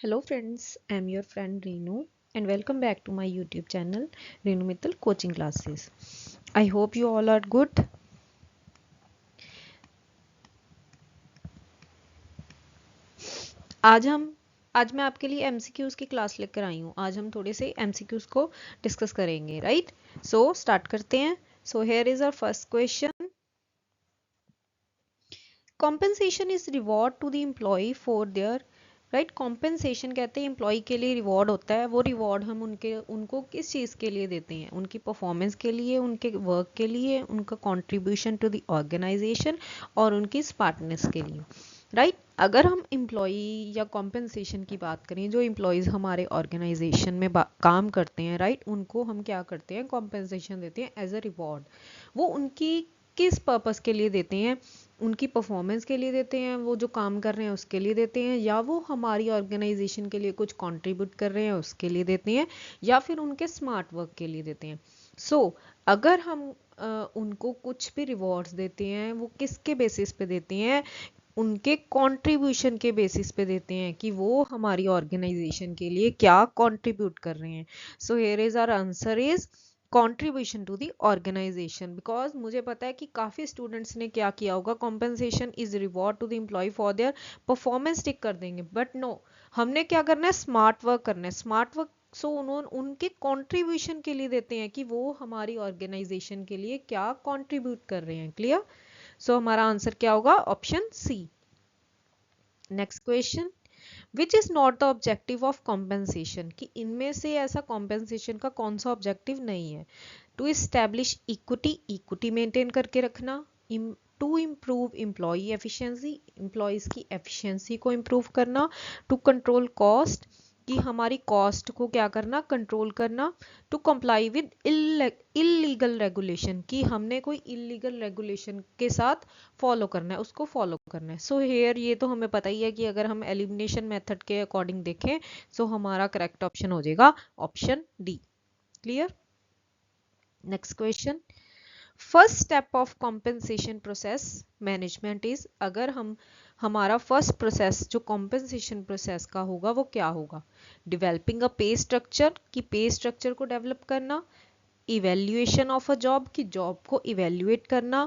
Hello friends, I am your friend Reenu and welcome back to my YouTube channel Reenu Mittal Coaching Classes. I hope you all are good. आज मैं आपके लिए MCQs की class लेकर आई हूँ। आज हम थोड़े से MCQs को डिस्कस करेंगे, राइट? सो स्टार्ट करते हैं। So here is our first question. Compensation is reward to the employ for their, right? Compensation कहते हैं एम्प्लॉय के लिए रिवॉर्ड होता है। वो रिवॉर्ड हम उनको किस चीज़ के लिए देते हैं? उनकी परफॉर्मेंस के लिए, उनके वर्क के लिए, उनका कंट्रीब्यूशन टू द ऑर्गेनाइजेशन और उनकी स्मार्टनेस के लिए, राइट? अगर हम एम्प्लॉय या कॉम्पेंसेशन की बात करें, जो एम्प्लॉयज़ हमारे ऑर्गेनाइजेशन में काम करते हैं, राइट, उनको हम क्या करते हैं? कॉम्पेंसेशन देते हैं एज अ रिवॉर्ड। वो उनकी किस पर्पस के लिए देते हैं? उनकी परफॉर्मेंस के लिए देते हैं, वो जो काम कर रहे हैं उसके लिए देते हैं, या वो हमारी ऑर्गेनाइजेशन के लिए कुछ कंट्रीब्यूट कर रहे हैं उसके लिए देते हैं, या फिर उनके स्मार्ट वर्क के लिए देते हैं। अगर हम उनको कुछ भी रिवॉर्ड्स देते हैं, वो किसके बेसिस पे देते हैं? उनके कंट्रीब्यूशन के बेसिस पे देते हैं कि वो हमारी ऑर्गेनाइजेशन के लिए क्या कंट्रीब्यूट कर रहे हैं। So here is our answer is contribution to the organisation. Because मुझे पता है कि काफ़ी स्टूडेंट्स ने क्या किया होगा, compensation is reward to the employ for their performance tick कर देंगे, बट नो, हमने क्या करना है? स्मार्ट वर्क करना है। स्मार्ट वर्क सो उन्होंने उनके कंट्रीब्यूशन के लिए देते हैं कि वो हमारी ऑर्गेनाइजेशन के लिए क्या कंट्रीब्यूट कर रहे हैं। क्लियर? सो हमारा आंसर क्या होगा? Option C. Next question, which is not the objective of compensation, कि इनमें से ऐसा कॉम्पेंसेशन का कौन सा ऑब्जेक्टिव नहीं है? To establish equity, equity maintain करके रखना। To improve employee efficiency, employees की एफिशिएंसी को इम्प्रूव करना। टू कंट्रोल कॉस्ट, कि हमारी कॉस्ट को क्या करना? कंट्रोल करना। To comply with illegal regulation, कि हमने कोई इलीगल रेगुलेशन के साथ फॉलो करना है, उसको फॉलो करना है। सो हेयर ये तो हमें पता ही है कि अगर हम एलिमिनेशन मेथड के अकॉर्डिंग देखें, सो हमारा करेक्ट ऑप्शन हो जाएगा option D. Clear? Next question, first step of compensation process management is, अगर हम हमारा फर्स्ट प्रोसेस जो कॉम्पेंसेशन प्रोसेस का होगा वो क्या होगा? डिवेलपिंग अ पे स्ट्रक्चर, कि पे स्ट्रक्चर को डेवलप करना। इवेल्युएशन ऑफ अ जॉब, की जॉब को इवेल्युएट करना।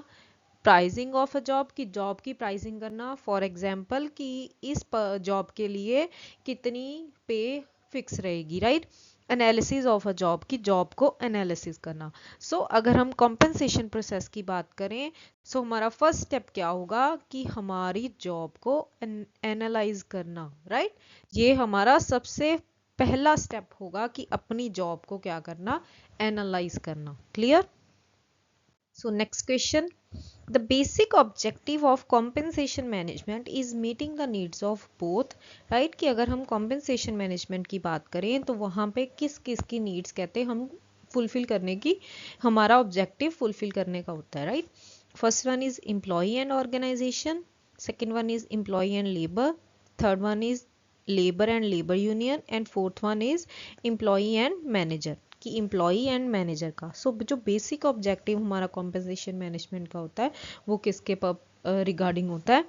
प्राइसिंग ऑफ अ जॉब, की जॉब की प्राइसिंग करना। फॉर एग्जाम्पल कि इस जॉब के लिए कितनी पे फिक्स रहेगी, right? Analysis of a job, की जॉब को एनालिसिस करना। अगर हम कॉम्पेंसेशन प्रोसेस की बात करें, हमारा फर्स्ट स्टेप क्या होगा? कि हमारी जॉब को एनालाइज करना, राइट? ये हमारा सबसे पहला स्टेप होगा कि अपनी जॉब को क्या करना? एनालाइज करना। Clear? Next question, the basic objective of compensation management is meeting the needs of both, right? कि अगर हम compensation management की बात करें तो वहाँ पे किस किस की needs कहते हैं हम फुलफिल करने की, हमारा ऑब्जेक्टिव फुलफिल करने का होता है, right? First one is employee and organisation, second one is employee and labour, third one is labour and labour union, and fourth one is employee and manager, कि एम्प्लॉई एंड मैनेजर का। जो basic objective हमारा compensation management का होता है वो किसके regarding होता है?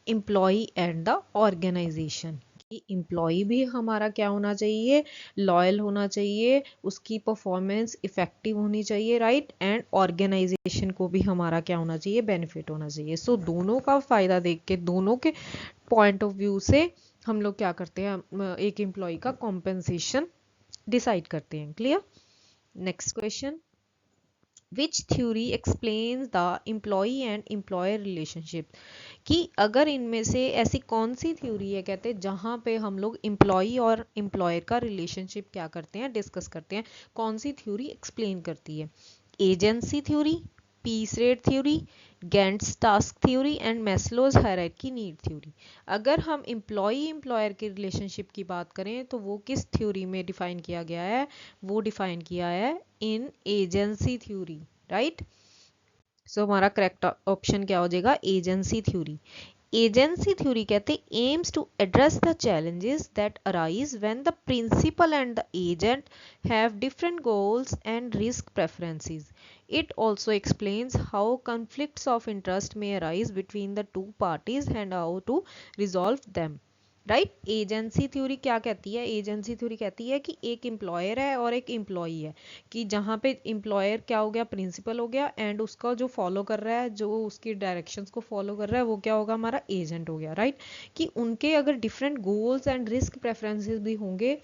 एम्प्लॉई एंड द ऑर्गेनाइजेशन, कि एम्प्लॉई भी हमारा क्या होना चाहिए? लॉयल होना चाहिए, उसकी परफॉर्मेंस इफेक्टिव होनी चाहिए, राइट? एंड ऑर्गेनाइजेशन को भी हमारा क्या होना चाहिए? बेनिफिट होना चाहिए। दोनों का फायदा देख के, दोनों के पॉइंट ऑफ व्यू से हम लोग क्या करते हैं? एक एम्प्लॉय का कॉम्पेंसेशन डिसाइड करते हैं। Clear? Next question, which theory explains the employee and employer relationship, कि अगर इनमें से ऐसी कौन सी थ्योरी है, कहते हैं, जहाँ पे हम लोग एम्प्लॉय और एम्प्लॉयर का रिलेशनशिप क्या करते हैं? डिस्कस करते हैं। कौन सी थ्योरी एक्सप्लेन करती है? Agency theory, piece rate theory, Gantt's task theory, and Maslow's hierarchy need theory. अगर हम एम्प्लॉय एम्प्लॉयर के रिलेशनशिप की बात करें तो वो किस थ्योरी में डिफाइन किया गया है? वो डिफाइन किया है इन एजेंसी थ्योरी, राइट? हमारा करेक्ट ऑप्शन क्या हो जाएगा? Agency theory. एजेंसी थ्योरी कहते हैं aims to address the challenges that arise when the principal and the agent have different goals and risk preferences. It also explains how conflicts of interest may arise between the two parties and how to resolve them. Right. Agency theory क्या कहती है? Agency theory कहती है कि एक employer है और एक एम्प्लॉई है, कि जहाँ पे एम्प्लॉयर क्या हो गया, प्रिंसिपल हो गया, एंड उसका जो फॉलो कर रहा है, जो उसकी डायरेक्शंस को फॉलो कर रहा है, वो क्या होगा, हमारा एजेंट हो गया, राइट। कि उनके अगर different goals and risk preferences भी होंगे,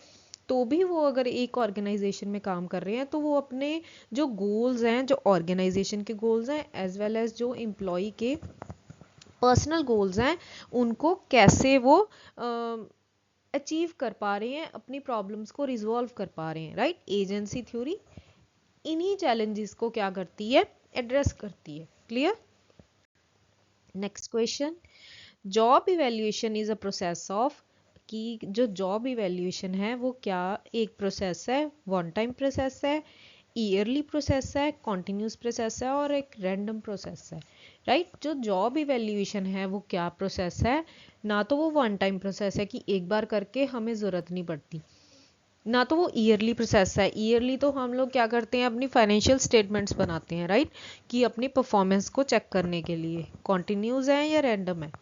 तो भी वो अगर एक ऑर्गेनाइजेशन में काम कर रहे हैं, तो वो अपने जो गोल्स हैं, जो ऑर्गेनाइजेशन के गोल्स हैं, एज वेल एज जो एम्प्लॉय के पर्सनल गोल्स हैं, उनको कैसे वो अचीव कर पा रहे हैं, अपनी प्रॉब्लम्स को रिजॉल्व कर पा रहे हैं, राइट। एजेंसी थ्योरी इन्हीं चैलेंजेस को क्या करती है, एड्रेस करती है। Clear. Next question, job evaluation is a process of, कि जो जॉब इवैल्यूएशन है वो क्या एक प्रोसेस है, वन टाइम प्रोसेस है, ईयरली प्रोसेस है, कॉन्टिन्यूस प्रोसेस है, और एक रैंडम प्रोसेस है, राइट। जो जॉब इवैल्यूएशन है वो क्या प्रोसेस है, ना तो वो वन टाइम प्रोसेस है कि एक बार करके हमें ज़रूरत नहीं पड़ती, ना तो वो ईयरली प्रोसेस है। ईयरली तो हम लोग क्या करते हैं, अपनी फाइनेंशियल स्टेटमेंट्स बनाते हैं, राइट, कि अपनी परफॉर्मेंस को चेक करने के लिए। कॉन्टिन्यूस है या रैंडम है?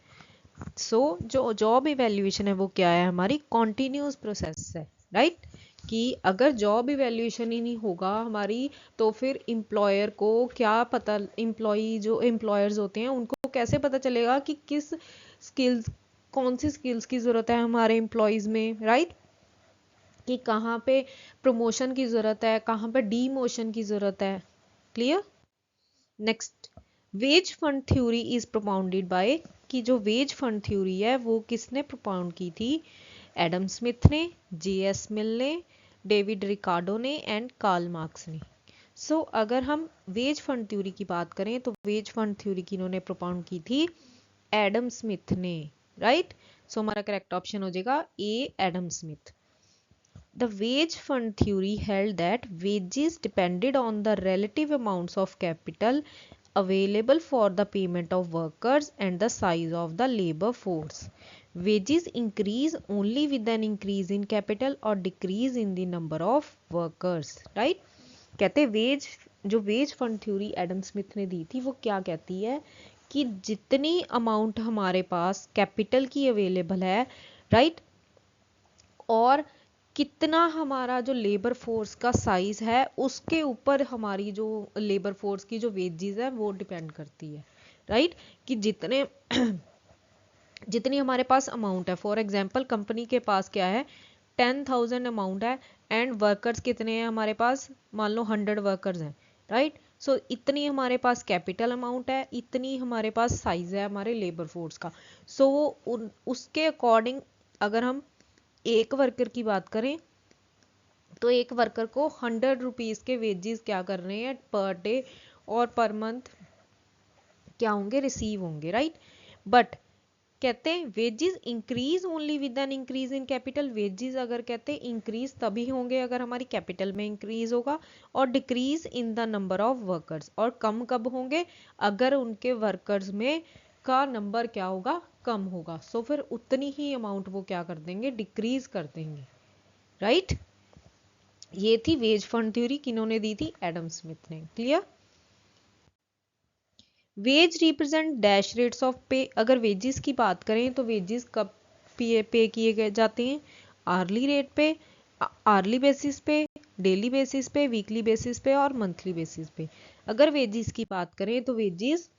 जो जॉब इवैल्यूएशन है वो क्या है, हमारी कॉन्टिन्यूस प्रोसेस है, राइट। कि अगर जॉब इवैल्यूएशन ही नहीं होगा हमारी, तो फिर एम्प्लॉयर को क्या पता, एम्प्लॉई जो एम्प्लॉयर्स होते हैं उनको कैसे पता चलेगा कि किस स्किल्स, कौन सी स्किल्स की ज़रूरत है हमारे एम्प्लॉयज़ में, राइट। कि कहाँ पे प्रमोशन की ज़रूरत है, कहाँ पे डीमोशन की ज़रूरत है। Clear. Next, wage fund theory is propounded by, कि जो वेज फंड थ्योरी है वो किसने प्रोपाउंड की थी? एडम स्मिथ ने, जे.एस. मिल ने, डेविड रिकार्डो ने, एंड कार्ल मार्क्स ने। अगर हम वेज फंड थ्योरी की बात करें तो वेज फंड थ्योरी किन्होंने प्रोपाउंड की थी? एडम स्मिथ ने, राइट। हमारा करेक्ट ऑप्शन हो जाएगा A, Adam Smith. The wage fund theory held that wages depended on the relative amounts of capital available for the payment of workers and the size of the labor force. Wages increase only with an increase in capital or decrease in the number of workers. Right? कहते wage, जो wage fund theory Adam Smith ने दी थी वो क्या कहती है कि जितनी अमाउंट हमारे पास कैपिटल की अवेलेबल है, राइट, और कितना हमारा जो लेबर फोर्स का साइज है उसके ऊपर हमारी जो लेबर फोर्स की जो वेजेस है वो डिपेंड करती है, राइट। कि जितने जितनी हमारे पास अमाउंट है, फॉर एग्जांपल कंपनी के पास क्या है, 10,000 अमाउंट है, एंड वर्कर्स कितने हैं हमारे पास, मान लो 100 वर्कर्स हैं, राइट। इतनी हमारे पास कैपिटल अमाउंट है, इतनी हमारे पास साइज है हमारे लेबर फोर्स का। उसके अकॉर्डिंग अगर हम एक वर्कर की बात करें तो एक वर्कर को 100 रुपीज़ के वेजेस क्या कर रहे हैं पर डे और पर मंथ क्या होंगे, रिसीव होंगे, राइट। बट कहते हैं wages increase only with an increase in capital. Wages अगर कहते हैं इंक्रीज तभी होंगे अगर हमारी कैपिटल में इंक्रीज होगा, और decrease in the number of workers, और कम कब होंगे, अगर उनके वर्कर्स में का नंबर क्या होगा, कम होगा। फिर उतनी ही अमाउंट वो क्या कर देंगे, डिक्रीज कर देंगे, राइट। ये थी वेज फंड थ्योरी, किन्होंने दी थी, एडम स्मिथ ने। Clear. Wage represent dash rates of pay. अगर वेजेस की बात करें तो वेजेस कब पे किए गए जाते हैं, आर्ली रेट पे, आर्ली बेसिस पे, डेली बेसिस पे, वीकली बेसिस पे और मंथली बेसिस पे। अगर वेजेस की बात करें तो वेजेस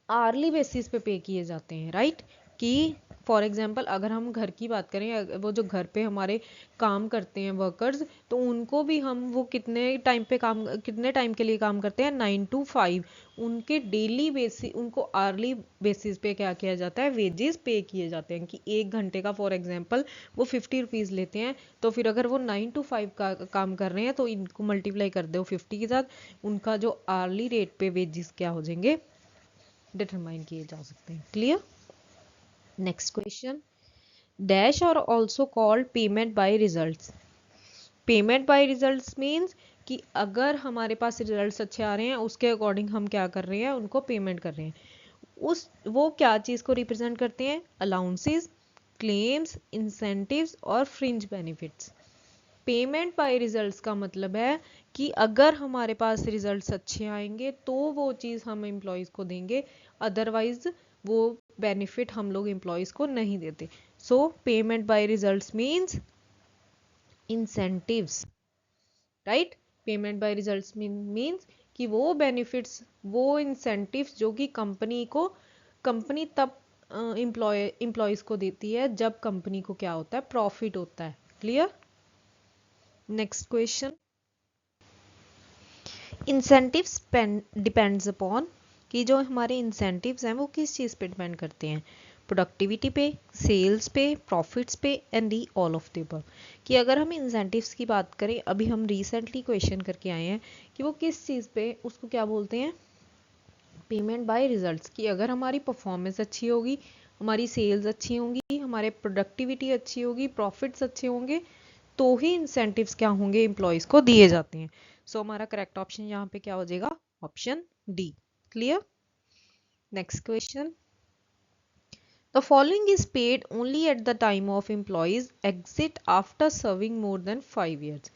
आर्ली बेसिस पे किए जाते हैं, राइट। कि फॉर एग्जांपल अगर हम घर की बात करें, वो जो घर पे हमारे काम करते हैं वर्कर्स, तो उनको भी हम वो कितने टाइम पे काम, कितने टाइम के लिए काम करते हैं, 9 to 5। उनके डेली बेसिस, उनको आर्ली बेसिस पे क्या किया जाता है, वेजेस पे किए जाते हैं। कि एक घंटे का फॉर एग्जांपल वो 50 रुपीज़ लेते हैं, तो फिर अगर वो 9 to 5 का काम कर रहे हैं तो इनको मल्टीप्लाई कर दो 50 के साथ, उनका जो आर्ली रेट पे वेजेस क्या हो जाएंगे, डिटरमाइन किए जा सकते हैं। Clear. Next question, dash are also called payment by results. Payment by results means कि अगर हमारे पास रिजल्ट्स अच्छे आ रहे हैं उसके अकॉर्डिंग हम क्या कर रहे हैं, उनको पेमेंट कर रहे हैं। वो क्या चीज़ को रिप्रेजेंट करते हैं, अलाउंसेस, क्लेम्स, इंसेंटिव्स और fringe benefits. Payment by results का मतलब है कि अगर हमारे पास रिजल्ट्स अच्छे आएंगे तो वो चीज़ हम एम्प्लॉयज़ को देंगे, अदरवाइज वो बेनिफिट हम लोग एम्प्लॉयज़ को नहीं देते। सो payment by results means incentives, right. Payment by results means कि वो बेनिफिट्स, वो इंसेंटिव्स जो कि कंपनी तब एम्प्लॉयज को देती है जब कंपनी को क्या होता है, प्रॉफिट होता है। Clear. Next question, incentives depends upon, कि जो हमारे इंसेंटिव्स हैं वो किस चीज़ पे डिपेंड करते हैं, प्रोडक्टिविटी पे, सेल्स पे, प्रॉफिट्स पे, and D all of the above. कि अगर हम इंसेंटिव्स की बात करें, अभी हम रिसेंटली क्वेश्चन करके आए हैं कि वो किस चीज़ पे, उसको क्या बोलते हैं, पेमेंट बाय रिजल्ट्स। कि अगर हमारी परफॉर्मेंस अच्छी होगी, हमारी सेल्स अच्छी होंगी, हमारे प्रोडक्टिविटी अच्छी होगी, प्रॉफिट्स अच्छे होंगे, तो ही इंसेंटिव्स क्या होंगे, एम्प्लॉयज को दिए जाते हैं। सो हमारा करेक्ट ऑप्शन यहाँ पे क्या हो जाएगा, option D. Clear. Next question, the following is paid only at the time of employees exit after serving more than 5 years।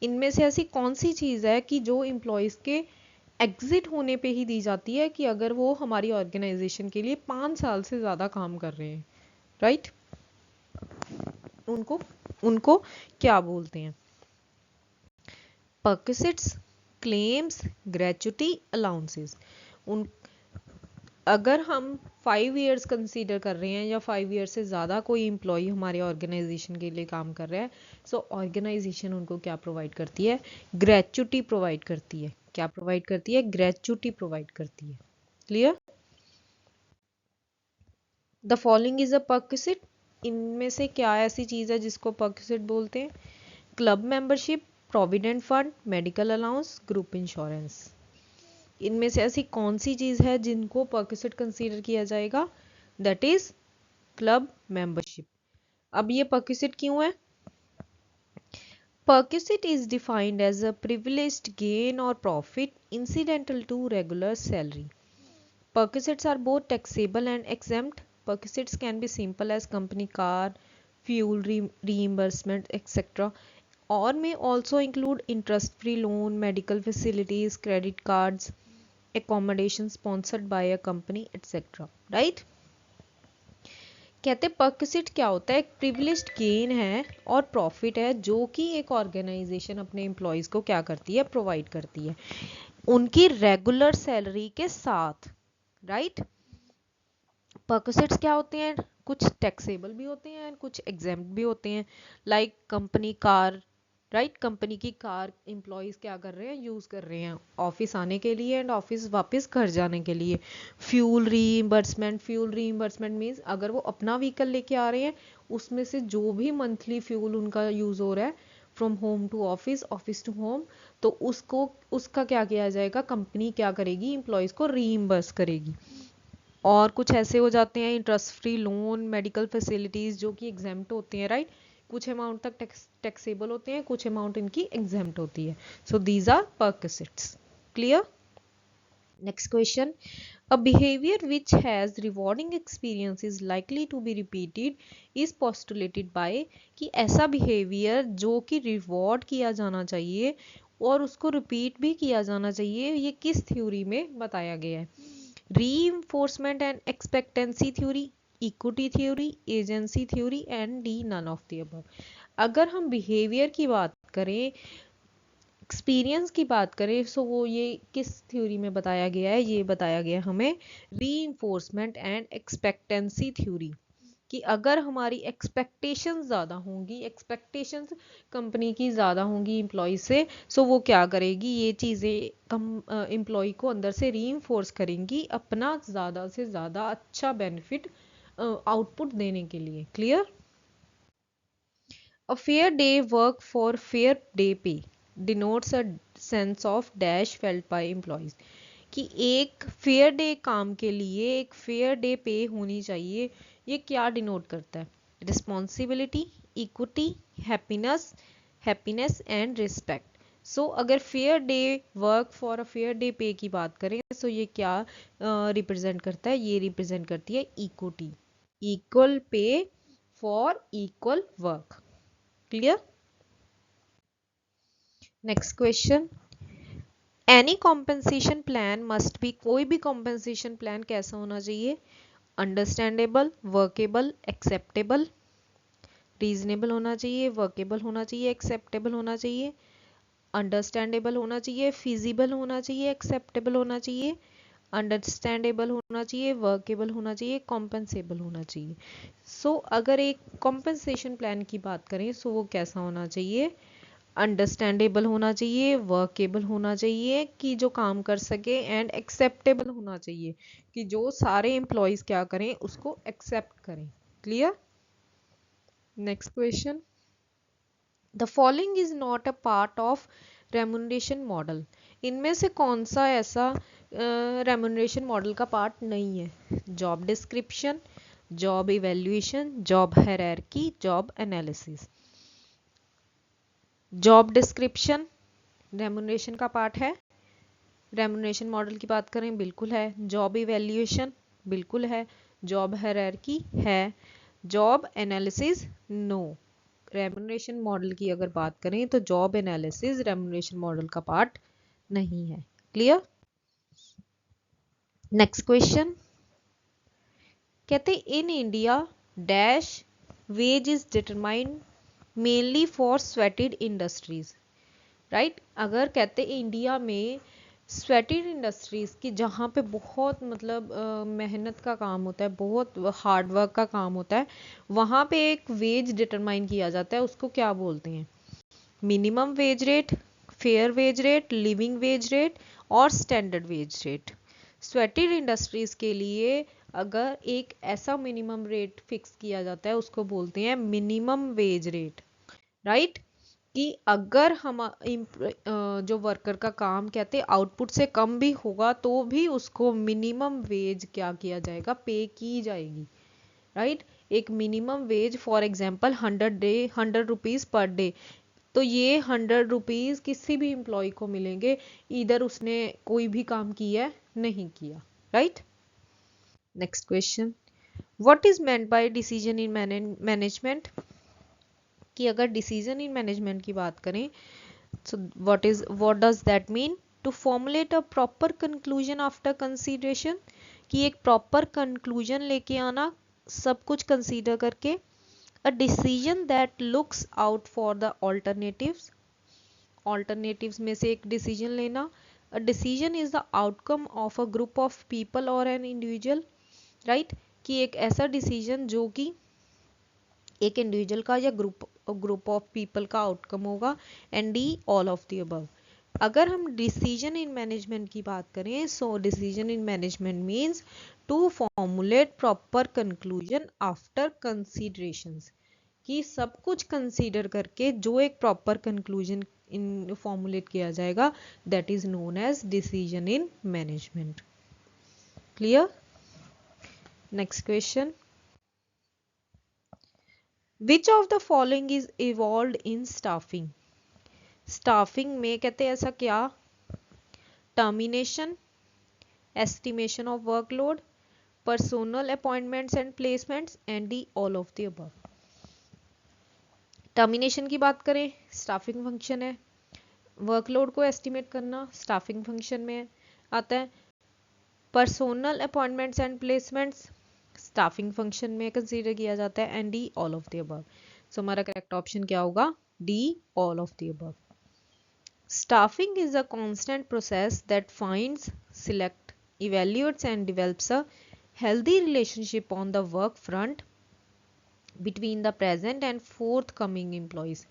इनमें से ऐसी कौन सी चीज है कि जो एम्प्लॉयज के एग्जिट होने पे ही दी जाती है, कि अगर वो हमारी ऑर्गेनाइजेशन के लिए 5 साल से ज्यादा काम कर रहे हैं, राइट। उनको उनको क्या बोलते हैं, परक्विजिट्स, क्लेम्स, ग्रेचुटी, अलाउंसेस। उन अगर हम 5 years कंसीडर कर रहे हैं या 5 years से ज़्यादा कोई एम्प्लॉय हमारे ऑर्गेनाइजेशन के लिए काम कर रहा है, सो ऑर्गेनाइजेशन उनको क्या प्रोवाइड करती है, ग्रेचुटी प्रोवाइड करती है। क्या प्रोवाइड करती है, ग्रेचुटी प्रोवाइड करती है। Clear. The following is a perquisite, इनमें से क्या ऐसी चीज है जिसको परक्विजिट बोलते हैं, club membership, provident fund, medical allowance, group insurance. इनमें से ऐसी कौन सी चीज है जिनको परक्विजिट कंसीडर किया जाएगा, दैट इज क्लब मेंबरशिप। अब ये परक्विजिट क्यों है, perquisite is defined as a privileged gain or profit incidental to regular salary. Perquisites are both taxable and exempt. Perquisites can be simple as company car, fuel reimbursement, etc., or may also include interest-free loan, medical facilities, credit cards, accommodation sponsored by a company, etc. Right? कहते हैं perquisite क्या होता है, एक privileged gain है और profit है जो कि एक ऑर्गेनाइजेशन अपने एम्प्लॉयज को क्या करती है, प्रोवाइड करती है उनकी रेगुलर सैलरी के साथ, राइट। परक्विजिट्स क्या होते हैं, कुछ टैक्सेबल भी होते हैं, कुछ एग्जेम्प्ट भी होते हैं, like company car, right. Company की कार एम्प्लॉयज क्या कर रहे हैं, यूज कर रहे हैं ऑफिस आने के लिए एंड ऑफिस वापस घर जाने के लिए। फ्यूल रीइंबर्समेंट मीन्स अगर वो अपना व्हीकल लेके आ रहे हैं, उसमें से जो भी मंथली फ्यूल उनका यूज हो रहा है from home to office, office to home, तो उसका क्या किया जाएगा, कंपनी क्या करेगी, एम्प्लॉयज को रीइंबर्स करेगी। और कुछ ऐसे हो जाते हैं interest free loan, medical facilities जो कि एग्जेम्प्ट होते हैं, राइट। कुछ अमाउंट तक टैक्सेबल होते हैं, कुछ अमाउंट इनकी एग्जेम्प्ट होती है। So these are perquisites. Clear. Next question, a behavior which has rewarding experience is likely to be repeated is postulated by, कि ऐसा behavior जो कि रिवॉर्ड किया जाना चाहिए और उसको रिपीट भी किया जाना चाहिए, ये किस थ्योरी में बताया गया है, reinforcement and expectancy theory, equity theory, agency theory and D none of the above। अगर हम बिहेवियर की बात करें, एक्सपीरियंस की बात करें, सो वो ये किस थ्योरी में बताया गया है, ये बताया गया हमें रीइंफोर्समेंट एंड एक्सपेक्टेंसी थ्योरी। कि अगर हमारी एक्सपेक्टेशंस ज़्यादा होंगी, एक्सपेक्टेशंस कंपनी की ज़्यादा होंगी एम्प्लॉय से, सो वो क्या करेगी, ये चीज़ें कम एम्प्लॉय को अंदर से रीइंफोर्स करेंगी अपना ज़्यादा से ज़्यादा अच्छा बेनिफिट आउटपुट देने के लिए। Clear. A fair day work for fair day pay denotes a sense of dash felt by employees। कि एक फेयर डे काम के लिए एक फेयर डे पे होनी चाहिए, ये क्या डिनोट करता है, responsibility, equity, happiness and respect. So अगर fair day work for a fair day pay की बात करें, सो ये क्या रिप्रेजेंट करता है, ये रिप्रेजेंट करती है equity, equal pay for equal work. Clear. Next question, any compensation plan must be, कोई भी कॉम्पेंसेशन प्लान कैसा होना चाहिए, अंडरस्टैंडेबल, वर्केबल, एक्सेप्टेबल, रीजनेबल होना चाहिए, वर्केबल होना चाहिए, एक्सेप्टेबल होना चाहिए, अंडरस्टैंडेबल होना चाहिए, फिजिबल होना चाहिए, एक्सेप्टेबल होना चाहिए, अंडरस्टैंडेबल होना चाहिए, वर्केबल होना चाहिए, कॉम्पनसेबल होना चाहिए। सो अगर एक कॉम्पनसेशन प्लान की बात करें सो वो कैसा होना चाहिए, अंडरस्टैंडेबल होना चाहिए, वर्केबल होना चाहिए कि जो काम कर सके, एंड एक्सेप्टेबल होना चाहिए कि जो सारे एम्प्लॉयज क्या करें, उसको एक्सेप्ट करें। Clear? Next question, the following is not a part of remuneration model. इनमें से कौन सा ऐसा रेम्यूनरेशन मॉडल का पार्ट नहीं है? Job description, job evaluation, job hierarchy, job analysis. Job description remuneration का पार्ट है। रेम्यूनरेशन मॉडल की बात करें, बिल्कुल है। जॉब इवेल्युएशन बिल्कुल है। जॉब हायरार्की है। Job analysis no. Remuneration model की अगर बात करें तो जॉब एनालिसिस रेम्यूनरेशन मॉडल का पार्ट नहीं है। क्लियर? नेक्स्ट क्वेश्चन, कहते in India dash wage is determined mainly for sweated industries. Right? अगर कहते इंडिया में स्वेटेड इंडस्ट्रीज की जहाँ पे बहुत मतलब मेहनत का काम होता है, बहुत हार्ड वर्क का काम होता है, वहाँ पे एक वेज डिटरमाइन किया जाता है, उसको क्या बोलते हैं? Minimum wage rate, fair wage rate, living wage rate और स्टैंडर्ड वेज रेट। स्वेटेड इंडस्ट्रीज के लिए अगर एक ऐसा मिनिमम रेट फिक्स किया जाता है उसको बोलते हैं मिनिमम वेज रेट। राइट? कि अगर हम जो वर्कर का काम कहते हैं आउटपुट से कम भी होगा तो भी उसको मिनिमम वेज क्या किया जाएगा, पे की जाएगी। राइट? एक minimum ways for example 100 rupees per day, तो ये 100 रुपीज किसी भी एम्प्लॉय को मिलेंगे, इधर उसने कोई भी काम किया है नहीं किया। Right? Next question, what is meant by decision in management. कि अगर डिसीजन इन मैनेजमेंट की बात करें so what does that mean? To formulate a proper conclusion after consideration, कि एक proper conclusion लेके आना सब कुछ consider करके। A decision that looks out for the alternatives में से एक decision लेना। A decision is the outcome of a group of people or an individual, right? कि एक ऐसा decision जो कि एक इंडिविजुअल का या ग्रुप ऑफ पीपल का आउटकम होगा। And D all of the above. अगर हम डिसीजन इन मैनेजमेंट की बात करें so decision in management means to formulate proper conclusion after considerations, कि सब कुछ कंसीडर करके जो एक प्रॉपर कंक्लूजन इन फॉर्मुलेट किया जाएगा, that is known as decision in management. Clear? Next question, which of the following is involve in staffing. Staffing में कहते हैं ऐसा क्या? Termination, estimation of workload, personnel appointments and placements, and D all of the above. Termination की बात करें, staffing function है। Workload को एस्टिमेट करना स्टाफिंग फंक्शन में आता है। Personnel appointments and placements staffing function में कंसीडर किया जाता है। And D all of the above. So हमारा करेक्ट ऑप्शन क्या होगा? D all of the above. Staffing is a constant process that finds, selects, evaluates and develops a healthy relationship on the work front between the present and forthcoming employees,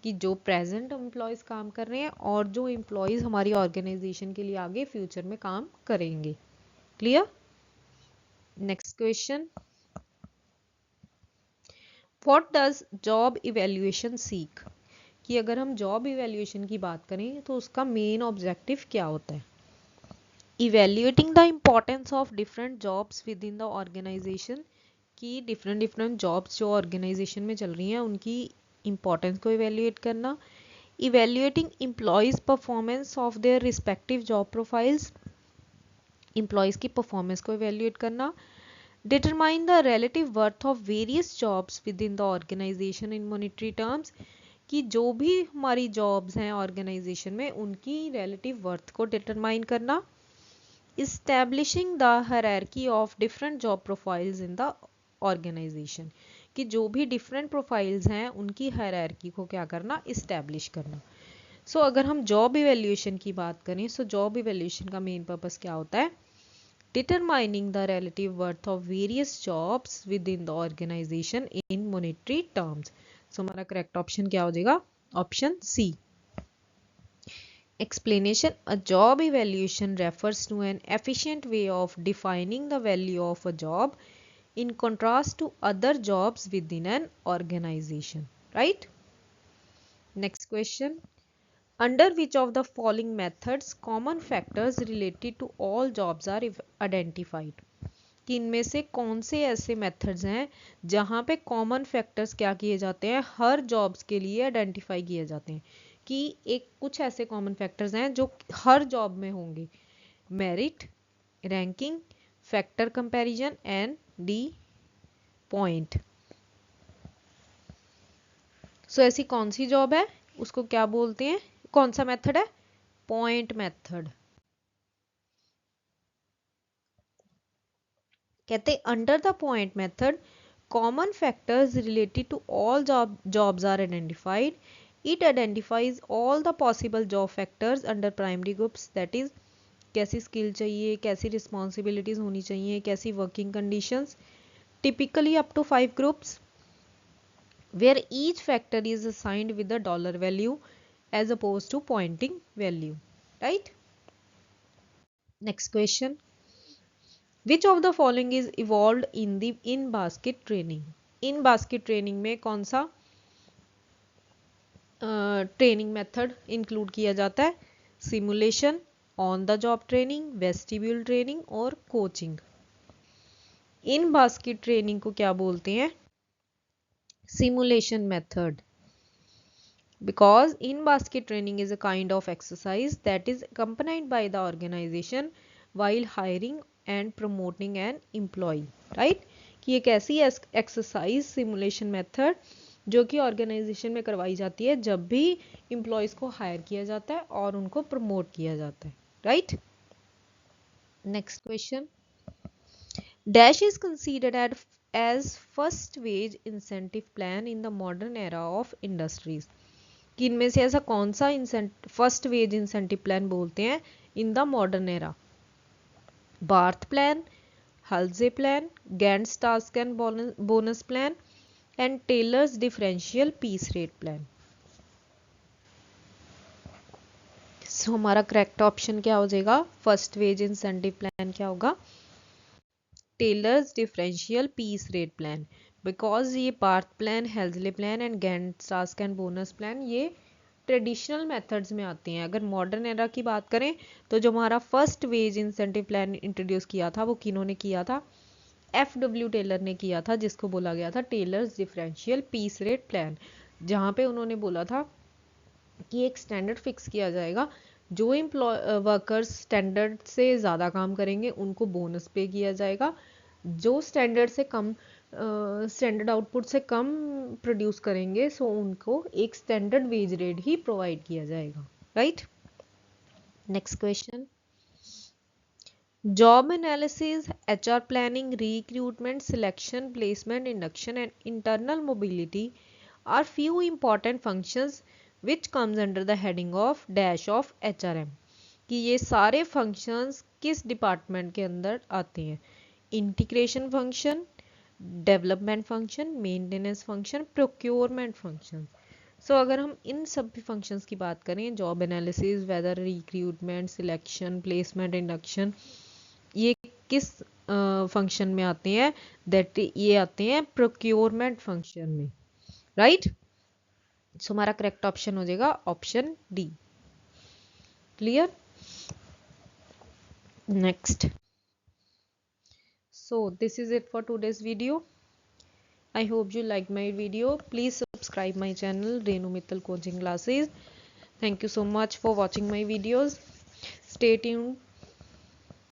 कि जो present employees काम कर रहे हैं और जो employees हमारी organization के लिए आगे future में काम करेंगे। Clear? Next question, what does job evaluation seek? कि अगर हम जॉब इवेल्युएशन की बात करें तो उसका मेन ऑब्जेक्टिव क्या होता है? Evaluating the importance of different jobs within the organisation, कि डिफरेंट जॉब्स जो ऑर्गेनाइजेशन में चल रही हैं उनकी इम्पोर्टेंस को इवेल्युएट करना। Evaluating employees performance of their respective job profiles, employees की परफॉर्मेंस को इवेल्युएट करना। Determine the relative worth of various jobs within the organisation in monetary terms, कि जो भी हमारी जॉब्स हैं ऑर्गेनाइजेशन में उनकी रिलेटिव वर्थ को डिटरमाइन करना। Establishing the hierarchy of different job profiles in the organisation, कि जो भी डिफरेंट प्रोफाइल्स हैं उनकी हायरार्की को क्या करना, इस्टेब्लिश करना। सो अगर हम जॉब इवेल्यूएशन की बात करें, सो जॉब इवेल्यूएशन का मेन पर्पस क्या होता है, determining the relative worth of various jobs within the organization in monetary terms. So हमारा करेक्ट ऑप्शन क्या हो जाएगा, option C. Explanation: a job evaluation refers to an efficient way of defining the value of a job in contrast to other jobs within an organization, right? Next question: under which of the following methods common factors related to all jobs are identified? कि इनमें से कौन से ऐसे methods हैं जहां पे common factors क्या किए जाते हैं, हर जॉब्स के लिए आइडेंटिफाई किए जाते हैं, कि एक कुछ ऐसे कॉमन फैक्टर्स हैं जो हर जॉब में होंगे, merit, ranking, factor comparison and the point. So ऐसी कौन सी जॉब है, उसको क्या बोलते हैं, कौन सा मेथड है, पॉइंट मेथड। कहते under the point method common factors related to all jobs are identified. It identifies all the possible job factors under primary groups, that is कैसी स्किल चाहिए, कैसी रिस्पॉन्सिबिलिटीज होनी चाहिए, कैसी working conditions, typically up to 5 groups, where each factor is assigned with a dollar value as opposed to pointing value, right? Next question: which of the following is evolved in the in basket training? in basket training में कौन सा training method include किया जाता है, simulation, on the job training, vestibule training और coaching. इन basket training को क्या बोलते हैं, simulation method, because in basket training is a kind of exercise that is accompanied by the organization while hiring and promoting an employee, right? कि एक ऐसी exercise simulation method जो कि ऑर्गेनाइजेशन में करवाई जाती है जब भी एम्प्लॉयज को हायर किया जाता है और उनको प्रमोट किया जाता है, right? Next question: dash is considered as first wage incentive plan in the modern era of industries। कि इनमें से ऐसा कौन सा फर्स्ट वेज इंसेंटिव प्लान बोलते हैं in the modern era, Barth plan, Halsey plan, Gantt's task and bonus plan and Taylor's differential piece rate plan. So हमारा correct option क्या हो जाएगा, फर्स्ट वेज इंसेंटिव प्लान क्या होगा, Taylor's differential piece rate plan, because ये Barth plan, हेल्थले plan and Gantt's task and bonus plan ये traditional methods में आते हैं। अगर मॉडर्न एरा की बात करें तो जो हमारा first wage incentive plan introduce किया था वो किन्होंने किया था, FW टेलर ने किया था, जिसको बोला गया था Taylor's differential piece rate plan, जहाँ पे उन्होंने बोला था कि एक स्टैंडर्ड फिक्स किया जाएगा, जो वर्कर्स स्टैंडर्ड से ज़्यादा काम करेंगे उनको बोनस पे किया जाएगा, जो स्टैंडर्ड से कम स्टैंडर्ड आउटपुट से कम प्रोड्यूस करेंगे सो उनको एक स्टैंडर्ड वेज रेट ही प्रोवाइड किया जाएगा, right? Next question: job analysis, HR planning, recruitment, selection, placement, induction and internal mobility are few important functions which comes under the heading of dash of HRM। कि ये सारे functions किस department के अंदर आते हैं, integration function, development function, maintenance function, procurement function. So अगर हम इन सब फंक्शंस की बात करें, job analysis, whether, recruitment, selection, placement, induction, ये किस फंक्शन में आते हैं, दैट ये आते हैं प्रोक्योरमेंट फंक्शन में, राइट? सो हमारा करेक्ट ऑप्शन हो जाएगा option D. Clear? Next, so this is it for today's video. I hope you like my video. Please subscribe my channel Renu Mittal Coaching Classes. Thank you so much for watching my videos. Stay tuned